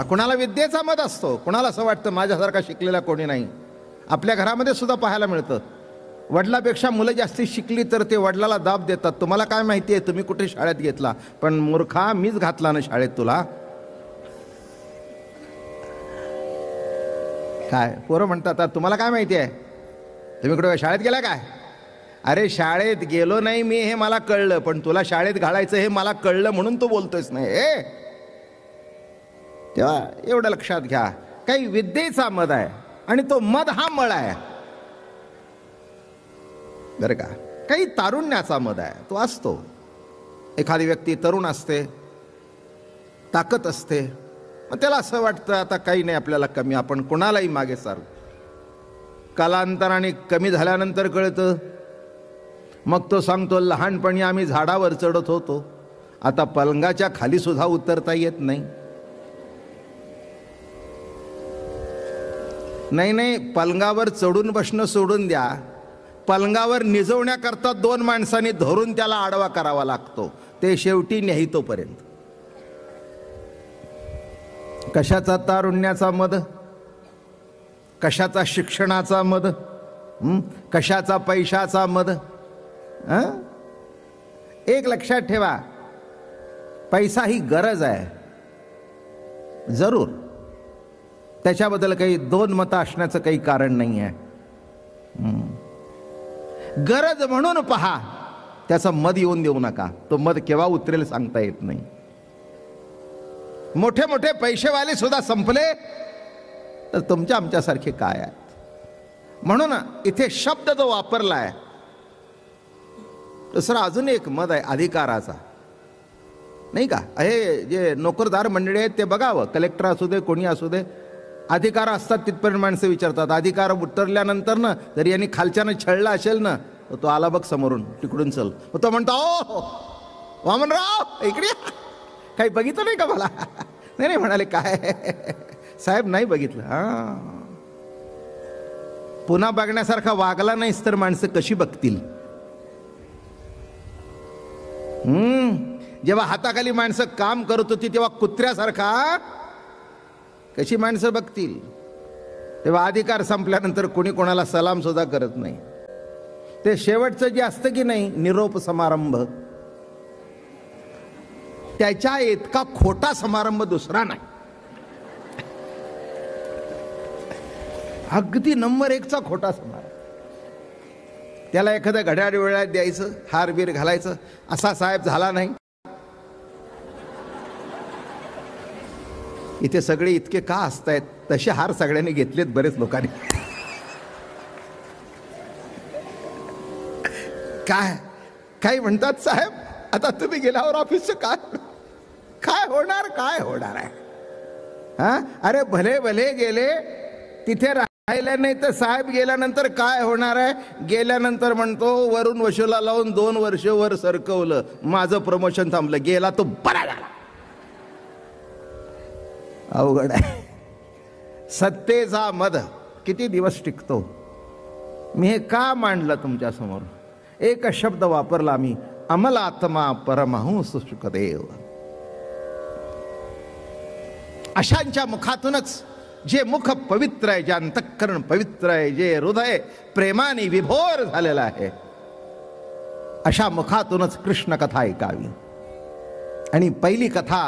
कुणाला विद्येचा मद असतो, कुणाला असं वाटतं माझ्यासारखा शिकलेला कोणी नाही. आपल्या घरामध्ये सुद्धा पाहायला मिळतं, वडिलापेक्षा मुलं जास्ती शिकली तर ते वडिलाला दाब देतात. तुम्हाला काय माहिती आहे, तुम्ही कुठे शाळेत घेतला? पण मूर्खा, मीच घातला ना शाळेत तुला. काय पोरं म्हणतात, तुम्हाला काय माहिती आहे, तुम्ही कुठे शाळेत गेला काय? अरे शाळेत गेलो नाही मी, हे मला कळलं, पण तुला शाळेत घालायचं हे मला कळलं म्हणून तू बोलतोयस नाही. तेव्हा एवढं लक्षात घ्या, काही विद्येचा मद आहे आणि तो मद हा मळ आहे बरं का. काही तारुण्याचा मद आहे, तो असतो. एखादी व्यक्ती तरुण असते, ताकद असते, मग त्याला असं वाटतं आता काही नाही आपल्याला कमी, आपण कोणालाही मागे सारू. कालांतराने कमी झाल्यानंतर कळतं, मग तो सांगतो लहानपणी आम्ही झाडावर चढत होतो, आता पलंगाच्या खाली सुद्धा उतरता येत नाही. नाही, पलंगावर चढून बसणं सोडून द्या, पलंगावर निजवण्याकरता 2 माणसांनी धरून त्याला आडवा करावा लागतो, ते शेवटी न्यायतोपर्यंत. कशाचा तारुण्याचा मद, कशाचा शिक्षणाचा मद, कशाचा पैशाचा मद. एक लक्षात ठेवा, पैसा ही गरज आहे जरूर, त्याच्याबद्दल काही 2 मतं असण्याचं काही कारण नाही आहे. गरज म्हणून पहा, त्याचा मद येऊन देऊ नका, तो मद केव्हा उतरेल सांगता येत नाही. मोठे मोठे पैसेवाले सुद्धा संपले तर तुमच्या आमच्यासारखे काय आहेत. म्हणून इथे शब्द जो वापरला आहे, दुसरा अजून एक मद आहे अधिकाराचा, नाही का. हे जे नोकरदार मंडळी आहेत ते बघावं, कलेक्टर असू दे कोणी असू दे, अधिकार असतात तिथपर्यंत माणसं विचारतात. अधिकार उतरल्यानंतर ना, जरी यांनी खालच्यानं छळला असेल ना, तो आला बघ समोरून, तिकडून चल, तो म्हणतो ओ वामनराव इकडे, काही बघितलं नाही का मला? नाही म्हणाले, काय साहेब नाही बघितलं. पुन्हा बघण्यासारखा वागला नाहीस तर माणसं कशी बघतील? जेव्हा हाताखाली माणसं काम करत होती तेव्हा कुत्र्यासारखा कशी माणसं बघतील? तेव्हा अधिकार संपल्यानंतर कोणी कोणाला सलाम सुद्धा करत नाही. ते शेवटचं जे असतं की नाही, निरोप समारंभ, त्याच्या इतका खोटा समारंभ दुसरा नाही. अगदी नंबर 1चा खोटा समारंभ. त्याला एखाद्या घड्याळ वेळात द्यायचं, हार बीर घालायचं, असा साहेब झाला नाही. इथे सगळे इतके का असतायत? तसे हार सगळ्यांनी घेतलेत बरेच लोकांनी. काय म्हणतात साहेब, आता तुम्ही गेल्यावर ऑफिसचं काय होणार आहे? अरे भले भले गेले, तिथे राहिले नाही तर साहेब गेल्यानंतर काय होणार आहे? गेल्यानंतर म्हणतो वरून वशूला लावून 2 वर्ष वर सरकवलं, माझं प्रमोशन थांबलं, गेला तो बरा झाला. अवघड आहे. सत्तेचा मद किती दिवस टिकतो? मी हे का मांडलं तुमच्या समोर? एक शब्द वापरला मी, अमलात्मा परमहंस सुखदेव. अशांच्या मुखातूनच, जे मुख पवित्र आहे, जे अंतःकरण पवित्र आहे, जे हृदय प्रेमाने विभोर झालेलं आहे, अशा मुखातूनच कृष्ण कथा ऐकावी. आणि पहिली कथा